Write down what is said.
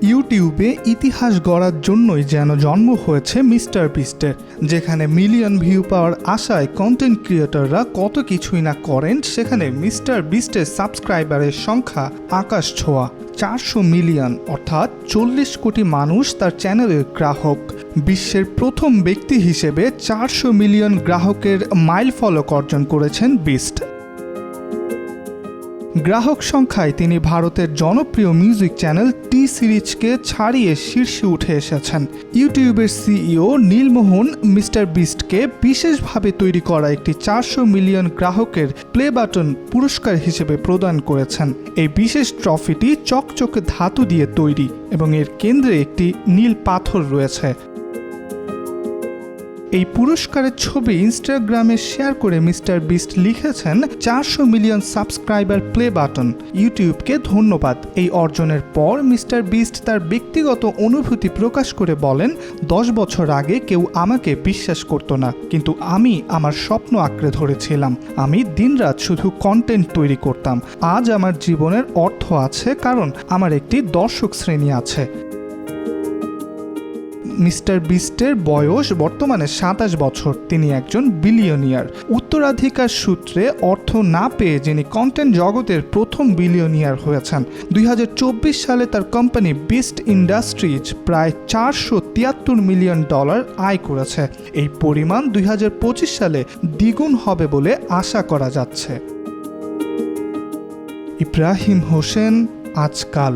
ইউটিউবে ইতিহাস গড়ার জন্যই যেন জন্ম হয়েছে মিস্টার বিস্টের, যেখানে মিলিয়ন ভিউ পাওয়ার আশায় কন্টেন্ট ক্রিয়েটররা কত কিছুই না করেন, সেখানে মিস্টার বিস্টের সাবস্ক্রাইবারের সংখ্যা আকাশ ছোঁয়া। 400 মিলিয়ন অর্থাৎ 40 কোটি মানুষ তার চ্যানেলের গ্রাহক। বিশ্বের প্রথম ব্যক্তি হিসেবে 400 মিলিয়ন গ্রাহকের মাইল ফলক অর্জন করেছেন বিস্ট। গ্রাহক সংখ্যায় তিনি ভারতের জনপ্রিয় মিউজিক চ্যানেল টি সিরিজকে ছাড়িয়ে শীর্ষে উঠে এসেছেন। ইউটিউবের সিইও নীলমোহন মিস্টার বিস্টকে বিশেষভাবে তৈরি করা একটি 400 মিলিয়ন গ্রাহকের প্লে বাটন পুরস্কার হিসেবে প্রদান করেছেন। এই বিশেষ ট্রফিটি চকচকে ধাতু দিয়ে তৈরি এবং এর কেন্দ্রে একটি নীল পাথর রয়েছে। এই পুরস্কারের ছবি ইনস্টাগ্রামে শেয়ার করে মিস্টার বিস্ট লিখেছেন, 400 মিলিয়ন সাবস্ক্রাইবার প্লে বাটন, ইউটিউবকে ধন্যবাদ। এই অর্জনের পর মিস্টার বিস্ট তার ব্যক্তিগত অনুভূতি প্রকাশ করে বলেন, 10 বছর আগে কেউ আমাকে বিশ্বাস করতো না, কিন্তু আমি আমার স্বপ্ন আঁকড়ে ধরেছিলাম। আমি দিনরাত শুধু কন্টেন্ট তৈরি করতাম। আজ আমার জীবনের অর্থ আছে কারণ আমার একটি দর্শক শ্রেণী আছে। মিস্টার বিস্টের বয়স বর্তমানে 27 বছর। তিনি একজন বিলিয়নিয়ার। উত্তরাধিকার সূত্রে অর্থ না পেয়ে যিনি কন্টেন্ট জগতের প্রথম বিলিয়নিয়ার হয়েছেন। 2024 সালে তার কোম্পানি বিস্ট ইন্ডাস্ট্রিজ প্রায় $473 মিলিয়ন আয় করেছে। এই পরিমাণ 2025 সালে দ্বিগুণ হবে বলে আশা করা যাচ্ছে। ইব্রাহিম হোসেন, আজকাল।